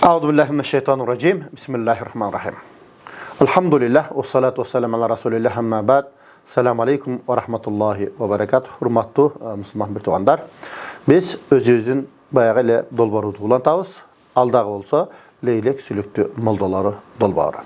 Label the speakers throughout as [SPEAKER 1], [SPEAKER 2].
[SPEAKER 1] Аузубиллахи минаш-шайтанир-раджим. Бисмиллахир-рахманир-рахим. Алхамдулиллах, уссалату вассаламу аля расулиллах, амма бад. Саламу алейкум ва рахматуллахи ва баракатух. Урматтуу мусулман бир туугандар. Биз өзүбүздүн баягы эле долбоорубузду улантабыз. Алдагы болсо лейлек сүлүктүү молдолору долбоору.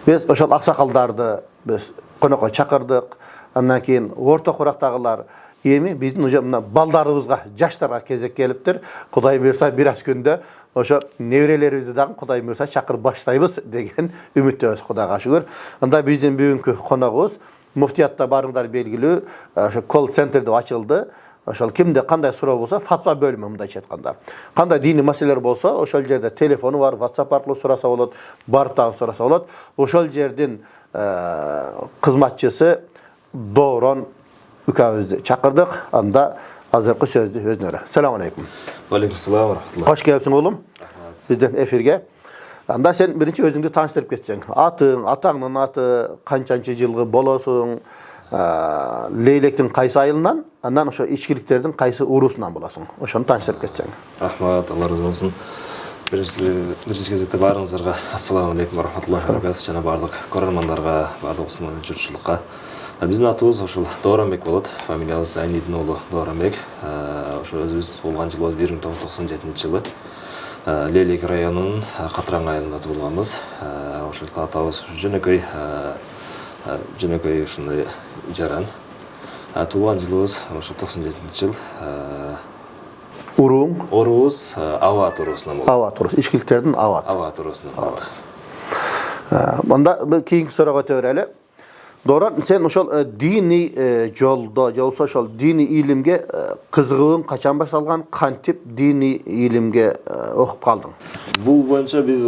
[SPEAKER 1] Биз ошол аксакалдарды биз конокко чакырдык. Андан кийин орто курактагылар эми биздин уже мына балдарыбызга, жаштарга кезек келиптир. Кудай буйрса бир аз күндө ошо неберелерибизди дагы Кудай буйрса чакырып баштайбыз деген үмүттөбүз, Кудайга шүгүр. Анда биздин бүгүнкү коногубуз муфтиятта барыңдар белгилүү ошо колл-центр деп ачылды. Ошол кимде кандай суроо болсо, фатва бөлүмү мындайча айтканда. Кандай диний маселелер болсо, ошол жерде телефону бар, WhatsApp аркылуу сураса болот, барып сураса болот. Ошол жердин кызматчысы Доорон үкәбизди чакырдык. Анда азыркы сөздү өзүнөрө. Салам алейкум.
[SPEAKER 2] Алейкум салам ва рахматуллах.
[SPEAKER 1] Кош келипсиң улум. Бизден эфирге. Анда сен биринчи өзүңдү тааныштырып кетсең. Атың, атаңдын аты, канчанчы жылгы болосуң, лейлектин кайсы айылынан, андан ошо ичкиликтердин кайсы уруусунан болосуң. Ошону тааныштырып кетсең.
[SPEAKER 2] Рахмат, Алла разы болсун. Биринчи кезекте баарыңыздарга ассаламу алейкум ва рахматуллахи ва баракатух. Жана бардык көрөрмандарга, бардык мусулман журтчулукка. Биздин атыбыз ошол Дооронбек болот. Фамилиябыз Айнидин уулу Дооронбек. Ошо өзүбүз туулган жылыбыз 1997-жылы. Лейлек районунун Катыран айылында туулганбыз. Ошол атабыз жөнөкөй ушундай жаран. Туулган жылыбыз ошо 97-жыл.
[SPEAKER 1] Уруубуз
[SPEAKER 2] Ават уруусунан болот.
[SPEAKER 1] Ават урус, ичкиликтердин Ават.
[SPEAKER 2] Ават уруусунан.
[SPEAKER 1] Мында кийинки суроого өтө берели. Доорон, сен ошол дини жолдо, жолсо ошол дини илимге кызыгууң качан башталган, кантип дини илимге окуп калдың?
[SPEAKER 2] Бул боюнча биз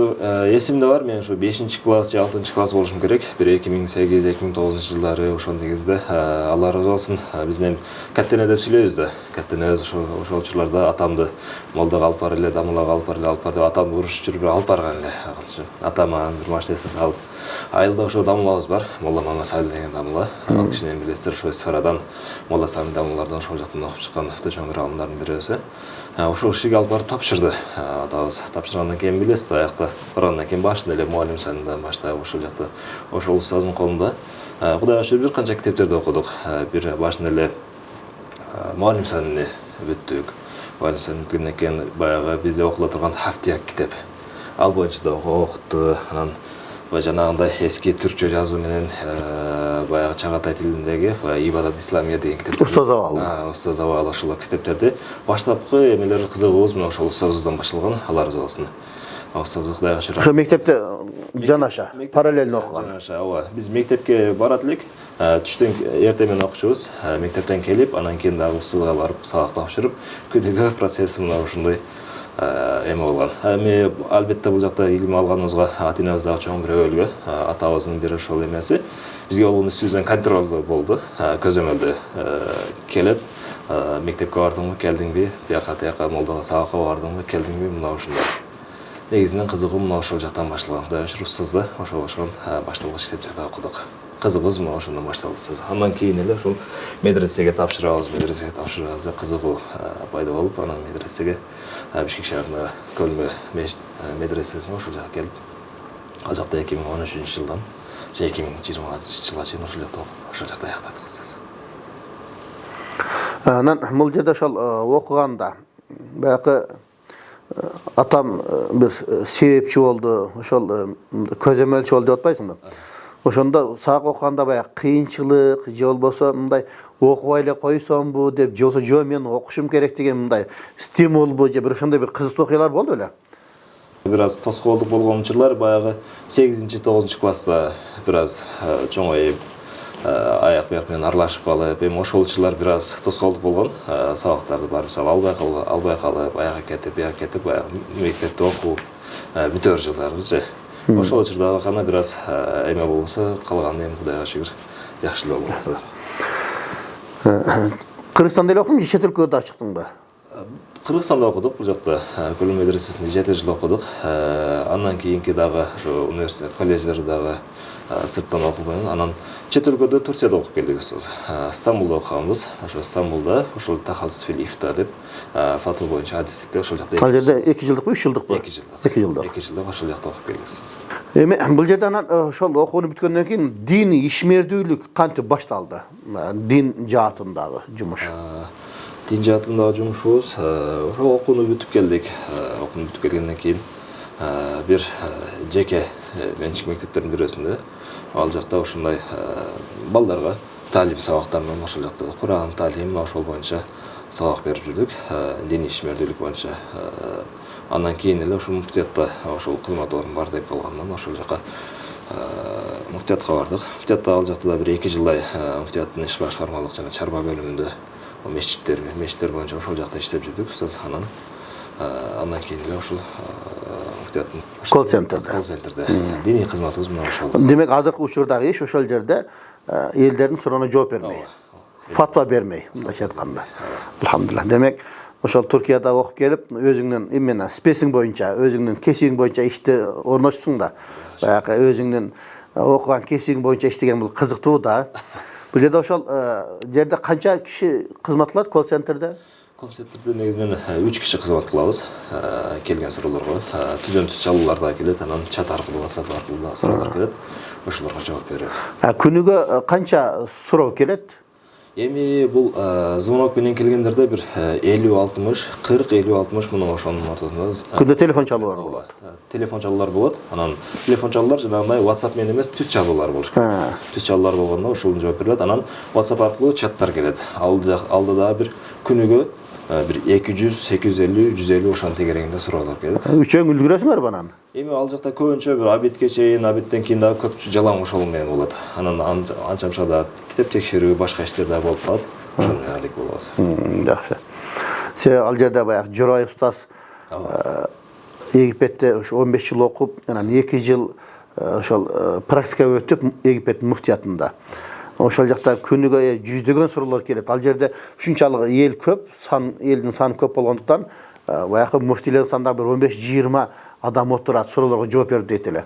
[SPEAKER 2] эсимде бар, мен ушу 5-класс же 6-класс болушум керек. Бир 2008-2009 жылдары ошол негизде Алла разы болсун, бизден каттене деп сүйлөйбүз да. Каттене ошол учурларда атамды молдого алып бар эле, дамылага алып бар деп атамды урушуп жүрүп алып барган эле. Атама бир машинеси салып, айылда ошо дамылабыз бар, Молла Мамасаль деген дамыла. Ал кишинен билесиздер, ошо Сфарадан, Молла Сами дамылардан ошол жактан окуп чыккан өтө чоң бир алымдардын бирөөсү. Ошол кишиге алып барып тапшырды. Атабыз тапшыргандан кийин билесиз, аякта баргандан кийин башында эле муалим санында баштап ошол жакта ошол устаздын колунда Кудайга шүгүр бир канча китептерди окудук. Бир башында эле муалим саныны бүттүк. Муалим санын бүткөндөн кийин баягы бизде окула турган Хафтияк китеп. Ал боюнча да окутту. Анан жанагындай эски түркчө жазуу менен баягы Чагатай тилиндеги Ибадат Исламия деген китеп.
[SPEAKER 1] Устаз Абал.
[SPEAKER 2] Устаз Абал ошол китептерди баштапкы эмелер кызыгуубуз менен ошол устазыбыздан башталган, Алла разы болсун. Устазыбыз Кудайга шүгүр.
[SPEAKER 1] Ошо мектепте жанаша, параллельно окуган.
[SPEAKER 2] Жанаша, ооба. Биз мектепке барат элек. Түштөн эртең менен окучубуз. Мектептен келип, анан кийин дагы устазга барып сабак тапшырып, күндөгү процесс мына ушундай эме болгон. Эми албетте бул жакта илим алганыбызга ата-энебиз дагы чоң бир өбөлгө. Атабыздын бир ошол эмеси бизге болгон үстүбүздөн контрол болду. Көзөмөлдө келип, мектепке бардыңбы, келдиңби, бияка молдого сабакка бардыңбы, келдиңби, мына ушундай. Негизинен кызыгуу мына ошол жактан башталган. Кудайга шүгүр, устазда ошол башталгыч китептерди окудук. Кызыгыбыз мына ошондон башталды. Андан кийин эле ушул медресеге тапшырабыз, кызыгуу пайда болуп, анан медресеге Бишкек шаарындагы Көлмө медресесине ошол жакка келип, ал жакта 2013-жылдан же 2020-жылга чейин ошол жакта окуп, ошол жакта аяктадык устаз.
[SPEAKER 1] Анан бул жерде ошол окуганда баягы атам бир себепчи болду, ошол көзөмөлчү болду деп атпайсыңбы? Ошондо сабак окуганда баягы кыйынчылык же болбосо мындай окубай эле койсомбу деп, же болбосо жок мен окушум керек деген мындай стимулбу же бир ошондой бир кызыктуу окуялар болду беле?
[SPEAKER 2] Бир аз тоскоолдук болгон учурлар баягы 8-9 класста бир аз чоңоюп, аяк бияк менен аралашып калып, эми ошол учурлар бир аз тоскоолдук болгон. Сабактарды барып албай калып, аяка кетип, бияка кетип, баягы мектепте окуп бүтөр жылдарыбыз же. Ошол учурда гана бир аз эме болсо, калганы эми Кудайга шүгүр жакшы эле болгон устаз.
[SPEAKER 1] Кыргызстанда эле окудуңбу же чет өлкөгө да чыктыңбы?
[SPEAKER 2] Кыргызстанда окудук, бул жакта Көлмө медресесинде 7 жыл окудук. Андан кийинки дагы ошо университет, колледждер дагы сырттан окуп, анан чет өлкөдө Турцияда окуп келдик устаз. Стамбулда окуганбыз. Ошо Стамбулда ошол тахассус фил ифта деп фатва боюнча адистикте ошол жакта.
[SPEAKER 1] Ал жерде 2 жылдыкпы, 3 жылдыкпы?
[SPEAKER 2] 2 жылдык.
[SPEAKER 1] 2 жылдык.
[SPEAKER 2] 2 жылдык ошол жакта окуп келдик устаз.
[SPEAKER 1] Эми бул жерде анан ошол окууну бүткөндөн кийин диний ишмердүүлүк кантип башталды? Дин жаатындагы жумуш.
[SPEAKER 2] Дин жаатындагы жумушубуз ошо окууну бүтүп келдик. Окууну бүтүп келгенден кийин бир жеке менчик мектептердин бирөөсүндө ал жакта ушундай балдарга таалим сабактар менен ошол жакта Кур'ан таалим ошол боюнча сабак берип жүрдүк. Диний ишмердүүлүк боюнча. Андан кийин эле ошол муфтиятта ошол кызмат орун бар деп калгандан ошол жака муфтиятка бардык. Муфтиятта ал жакта да бир 2 жылдай муфтияттын иш башкармалык жана чарба бөлүмүндө мечиттер боюнча ошол жакта иштеп жүрдүк. Андан кийин эле ошол муфтияттын колл-центрде диний кызматыбыз менен ошол.
[SPEAKER 1] Демек азыркы учурдагы иш ошол жерде элдердин суроону жооп бермей, фатва бермей, мындайча айтканда. Алхамдулилlah. Демек ошол Туркияда окуп келип, өзүңдүн именно спесиң боюнча, өзүңдүн кесибиң боюнча ишти орноштуң да. Баягы өзүңдүн окуган кесибиң боюнча иштеген бул кызыктуу да. Бул жерде ошол жерде канча киши кызмат кылат колл-центрде?
[SPEAKER 2] Колл-центрде негизинен 3 киши кызмат кылабыз. Келген суроолорго түзөмсүз чалуулар да келет, анан чат аркылуу, WhatsApp аркылуу суроолор келет. Ошолорго жооп беребиз.
[SPEAKER 1] Күнүгө канча суроо келет?
[SPEAKER 2] Эми бул звонок менен келгендерде бир 50-60, 40-50-60 мына ошонун ортосунда.
[SPEAKER 1] Күндө телефон чалуулар болот.
[SPEAKER 2] Телефон чалуулар болот. Анан телефон чалуулар жанагындай WhatsApp менен эмес, түз чалуулар болот. Түз чалуулар болгондо ошол жооп берилет. Анан WhatsApp аркылуу чаттар келет. Алда да бир күнүгө бир 200, 850, 150 ошон тегерегинде суроолор келет.
[SPEAKER 1] Үчөөң үлгүрөсүңөр анан?
[SPEAKER 2] Эми ал жакта көбүнчө бир обедке чейин, обедтен кийин дагы көп жалаң ошол менен болот. Анан анча-мынча да китеп текшерүү, башка иштер да болуп калат. Ошол менен алек болобуз.
[SPEAKER 1] Жакшы. Се ал жерде баягы Жорой устаз Египетте 15 жыл окуп, анан 2 жыл ошол практика өтүп Египеттин муфтиятында. Ошол жакта күнүгө жүздөгөн суроолор келет. Ал жерде ушунчалык эл көп, элдин саны көп болгондуктан баягы муфтилердин санында бир 15-20 адам отурат, суроолорго жооп берип дейт эле.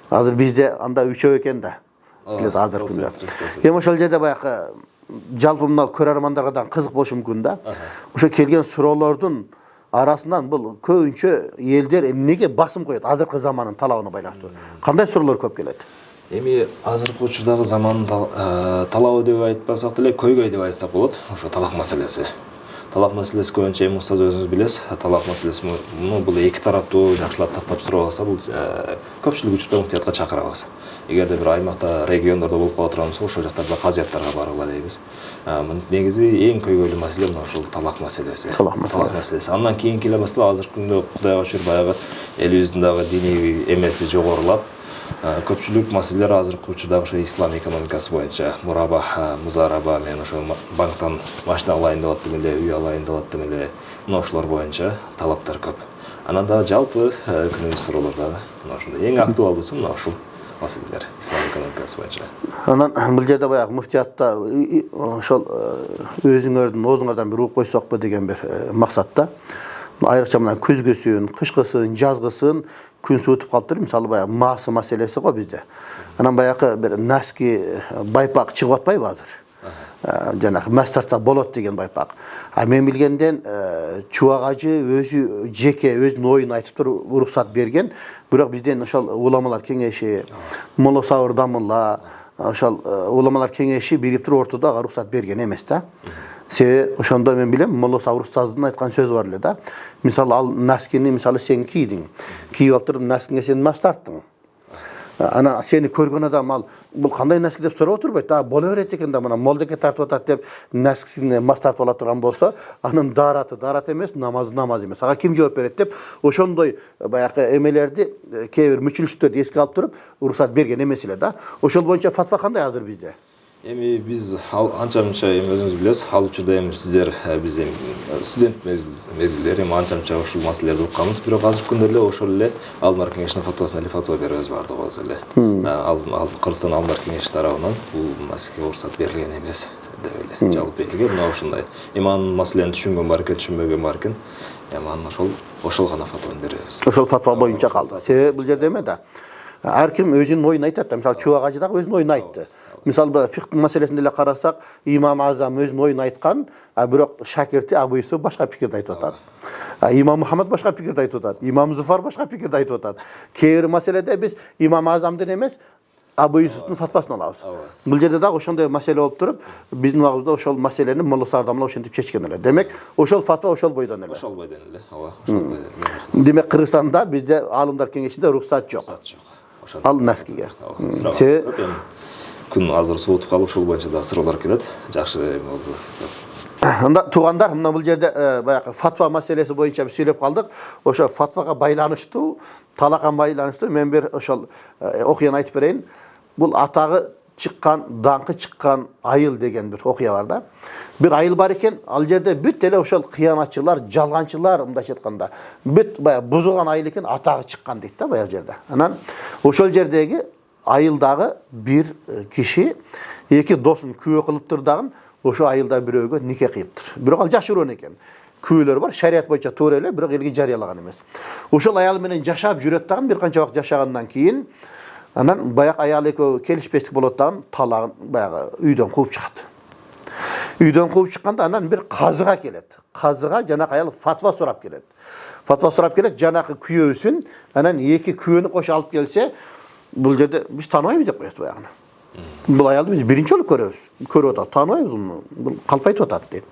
[SPEAKER 1] Азыр бизде анда 3 экен да. Азыр күндө. Эми ошол жерде баягы жалпы мына көрөрмандарга да кызык болушу мүмкүн да. Ошо келген суроолордун арасынан бул көбүнчө элдер эмнеге басым коет азыркы замандын талабына байланыштуу? Кандай суроолор көп келет?
[SPEAKER 2] Эми азыркы учурдагы замандын талабы деп айтпасак деле көйгөй деп айтсак болот. Ошо талак маселеси. Талак маселеси көбүнчө эми устаз өзүңүз билесиз, талак маселеси бул эки тараптуу жакшылап тактап суралса, бул көпчүлүк учурда муфтиятка чакырабыз. Эгерде бир аймакта, региондордо болуп кала турган болсо, ошол жактарда казияттарга баргыла дейбиз. Негизи эң көйгөйлүү маселе мына ошол талак маселеси. Талак маселеси. Андан кийинки эле маселе азыркы күндө Кудайга шүгүр баягы элибиздин дагы диний эмеси жогорулап, көпчүлүк маселелер азыркы учурда ошо ислам экономикасы боюнча музараба менен ошо банктан машина алайын деп аттым эле, үй алайын деп аттым эле, мына ошолор боюнча талаптар көп. Анан дагы жалпы күнүмүз суроолор дагы мына ошондой эң актуалдуусу мына ушул маселелер ислам экономикасы боюнча.
[SPEAKER 1] Анан бул жерде баягы муфтиятта ошол өзүңөрдүн оозуңардан бир угуп койсокпу деген бир максатта айрыкча мына күзгүсүн, кышкысын, жазгысын күн суутуп калыптыр. Мисалы баягы маасы маселеси го бизде. Анан баягы бир наски байпак чыгып атпайбы азыр? Жанагы мастарта болот деген байпак. Мен билгенден Чубак ажы өзү жеке өзүнүн оюн айтып туруп уруксат берген. Бирок бизден ошол уламалар кеңеши, Моло Сабыр Дамылла, ошол уламалар кеңеши бирип туруп ортодо ага уруксат берген эмес да. Себеби ошондо мен билем, Моло Сабыр устаздын айткан сөзү бар эле да. Мисалы ал наскини мисалы сен кийдиң. Кийип алып туруп наскиңе сен мас тарттың. Ана сени көргөн адам ал бул кандай наски деп сурап отурбайт. Боло берет экен да, мына молдеке тартып атат деп наскисине мас тартып ала турган болсо, анын дарат эмес, намаз эмес. Ага ким жооп берет деп ошондой баягы эмелерди кээ бир мүчүлүштөрдү эске алып туруп уруксат берген эмес эле да. Ошол боюнча фатва кандай азыр бизде?
[SPEAKER 2] Эми биз анча-мынча эми өзүңүз билесиз, ал учурда эми сиздер биз эми студент мезгилдери эми анча-мынча ушул маселелерди укканбыз, бирок азыркы күндө эле ошол эле Алымдар кеңешинин фатвасына эле фатва беребиз бардыгыбыз эле. Кыргызстан Алымдар кеңеши тарабынан бул маселеге уруксат берилген эмес деп эле жабылып берилген. Мына ушундай. Эми анын маселени түшүнгөн бар экен, түшүнбөгөн бар экен. Эми анын ошол гана фатваны беребиз.
[SPEAKER 1] Ошол фатва боюнча калды. Себеби бул жерде эме да. Ар ким өзүнүн оюн айтат да. Мисалы Чубак ажы дагы өзүнүн оюн айтты. Мисалы фикх маселесинде эле карасак, Имам Азам өзүнүн оюн айткан, бирок шакирти Абу Юсуф башка пикирди айтып атат. Имам Мухаммад башка пикирди айтып атат. Имам Зуфар башка пикирди айтып атат. Кээ бир маселеде биз Имам Азамдын эмес, Абу Юсуфтун фатвасын алабыз. Бул жерде дагы ошондой маселе болуп туруп, биздин убагыбызда ошол маселени Молла Сардамла ошентип чечкен эле. Демек, ошол фатва ошол бойдон эле.
[SPEAKER 2] Ошол бойдон эле. Ооба, ошол бойдон эле.
[SPEAKER 1] Демек, Кыргызстанда бизде алымдар кеңешинде рухсат жок. Ал наскиге.
[SPEAKER 2] Күн азыр суутуп калып, ошол боюнча да суроолор келет. Жакшы болду.
[SPEAKER 1] Анда туугандар, мына бул жерде баягы фатва маселеси боюнча биз сүйлөп калдык. Ошо фатвага байланыштуу, талакка байланыштуу мен бир ошол окуяны айтып берейин. Бул атагы чыккан, даңкы чыккан айыл деген бир окуя бар да. Бир айыл бар экен, ал жерде бүт эле ошол кыянатчылар, жалганчылар, мындайча айтканда, бүт баягы бузулган айыл экен, атагы чыккан дейт да баягы жерде. Анан ошол жердеги айылдагы бир киши эки досун күбө кылыптыр дагы, ошо айылда бирөөгө нике кыйыптыр. Бирок ал жашыруун экен. Күбөлөр бар, шарият боюнча туура эле, бирок элге жарыялаган эмес. Ошол аял менен жашап жүрөт дагы, бир канча убакыт жашагандан кийин анан баягы аял экөө келишпестик болот дагы, талагын баягы үйдөн кууп чыгат. Үйдөн кууп чыкканда анан бир казыга келет. Казыга жанакы аял фатва сурап келет. Фатва сурап келет, жанакы күйөөсүн анан эки күйөөнү кошо алып келсе, бул жерде биз тааныбайбыз деп коет баягыны. Бул аялды биз биринчи жолу көрөбүз. Көрүп атат, тааныбайбыз муну. Бул калп айтып атат дейт.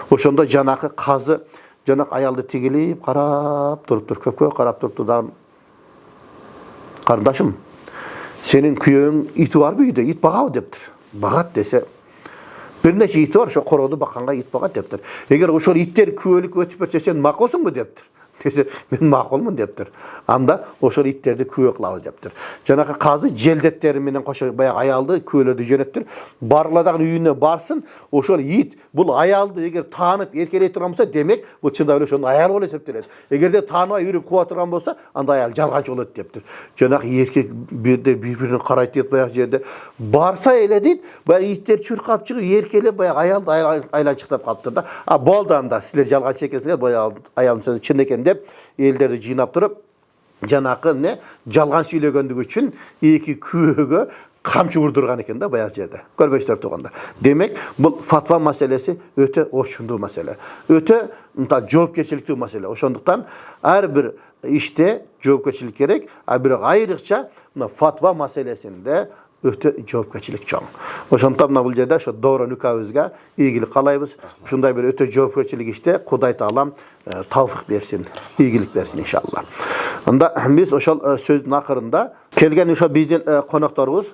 [SPEAKER 1] Ошондо жанакы казы жанакы аялды тигилип карап туруптур, көпкө карап турупту да, карындашым, сенин күйөөң ити барбы үйдө? Ит багабы дептир. Багат десе, бир нече ити бар, ошо корооду бакканга ит багат дептир. Эгер ошол иттер күбөлүк өтүп берсе, сен макулсуңбу дептир. Десе, мен макулмун дептир. Анда ошол иттерди күбө кылабыз дептир. Жанакы казы желдеттери менен кошо баягы аялды күбөлөрдү жөнөттүр. Баргыладагы үйүнө барсын, ошол ит бул аялды эгер таанып эркелей турган болсо, демек бул чындап эле ошонун аялы болуп эсептелет. Эгерде тааныбай үрүп куба турган болсо, анда аял жалганчы болот дептир. Жанакы эркек бирде бири-бирине карайт дейт баягы жерде. Барса эле дейт, баягы иттер чуркап чыгып эркелеп баягы аялды айланчыктап калыптыр да. Болду анда, силер жалганчы экенсиңер, баягы аялдын сөзү чын экен деп элдерди жыйнап туруп, жанакы жалган сүйлөгөндүгү үчүн эки күбөгө камчы урдурган экен да баягы жерде. Көрбөйсүздөр туугандар. Демек, бул фатва маселеси өтө орчундуу маселе. Өтө жоопкерчиликтүү маселе. Ошондуктан ар бир иште жоопкерчилик керек, бирок айрыкча мына фатва маселесинде өтө жоопкерчилик чоң. Ошондуктан мына бул жерде ошо Доорон үкабызга ийгилик каалайбыз. Ушундай бир өтө жоопкерчилик иште Кудай Таалам тавфик берсин, ийгилик берсин иншалла. Анда биз ошол сөздүн акырында келген ошо биздин конокторубуз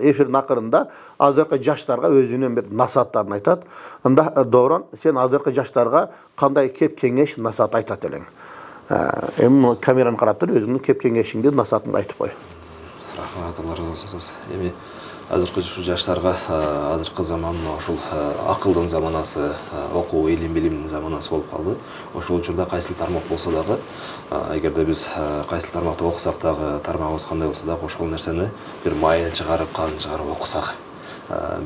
[SPEAKER 1] эфирдин акырында азыркы жаштарга өзүнүн бир насааттарын айтат. Анда Доорон, сен азыркы жаштарга кандай кеп кеңеш насаат айтат элең? Эми камераны карап туруп өзүңдүн кеп кеңешиңди, насаатыңды айтып кой.
[SPEAKER 2] Рахмат, Алла разы болсун. Эми азыркы жаштарга азыркы заман ошол акылдын заманасы, окуу, илим, билимдин заманасы болуп калды. Ошол учурда кайсыл тармак болсо дагы, эгерде биз кайсыл тармакты окусак дагы, тармагыбыз кандай болсо дагы ошол нерсени бир майын чыгарып, канын чыгарып окусак,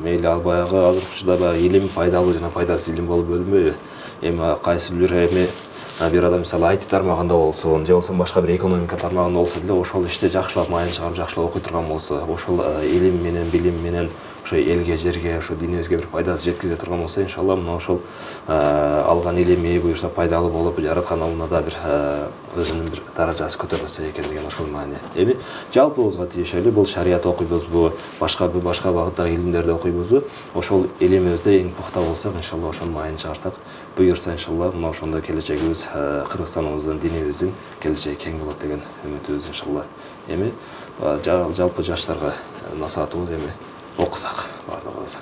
[SPEAKER 2] мейли ал баягы азыркы учурда баягы илим пайдалуу жана пайдасыз илим болуп бөлүнбөйбү? Эми кайсы бир бир адам мисалы IT тармагында болсун, же болбосо башка бир экономика тармагында болсо деле ошол иште жакшылап майын чыгарып, жакшылап окуй турган болсо, ошол илим менен, билим менен ошо элге, жерге, ошо динибизге бир пайдасын жеткизе турган болсо, иншалла мына ошол алган илими буюрса пайдалуу болуп, жараткан Аллана да бир өзүнүн бир даражасы көтөрүлсө экен деген ошол маани. Эми жалпыбызга тиешелүү бул шарият окуйбузбу, башка багыттагы илимдерди окуйбузбу, ошол илимибизде эң пухта болсок, иншалла ошонун майын чыгарсак, буюрса иншалла мына ошондо келечегибиз, Кыргызстаныбыздын, динибиздин келечеги кең болот деген үмүтүбүз иншалла. Эми жалпы жаштарга насаатыбыз эми окусак бардыгыбыз.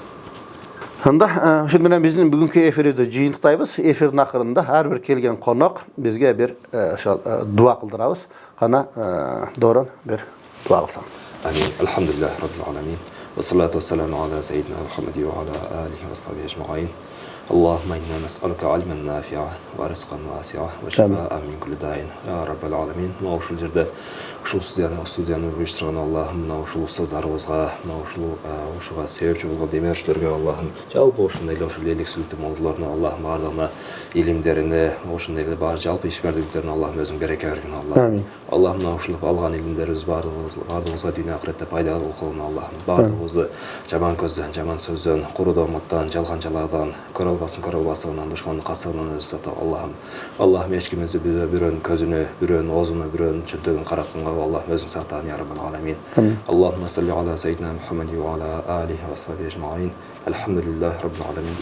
[SPEAKER 1] Анда ушун менен биздин бүгүнкү эфирди жыйынтыктайбыз. Эфирдин акырында ар бир келген конок бизге бир ошол дуа кылдырабыз. Кана Доорон бир дуа кылсаң.
[SPEAKER 2] Амин. Алхамдулиллахи раббил аламин. Ва саллату вассаламу аля сайидина Мухаммади ва аля алихи ва сахбихи ажмаин. اللهم إنا نسألك علما نافعا ورزقا واسعا وشفاء من كل داء يا رب العالمين. Мына ушул жерде ушул студияны уюштурган Аллахым, мына ушул устаздарыбызга, мына ушуга себепчи болгон демештерге Аллахым, жалпы ушундай эле ушул элек сүлтү молдолоруна Аллахым бардыгына илимдерине, ушундай эле бар жалпы ишмердиктерине Аллахым өзүң береке бергин Аллахым. Аллахым мына ушул алган илимдерибиз бардыгыбызга дүйнө акыретте пайдалуу кылгын Аллахым. Бардыгыбызды жаман көздөн, жаман сөздөн, курудон, муттан, жалганчалардан, көрө албастыгынан, душмандын кастыгынан өзү сактап Аллахым. Аллахым эч кимибизди бирөөнүн көзүнө, бирөөнүн оозуна, бирөөнүн чөнтөгүн каратканга Аллахым өзүң сактагын я раббал аламин. Аллахумма салли ала сайидина Мухаммадин ва ала алихи ва сахбихи ажмаин. Алхамдулиллахи раббил аламин.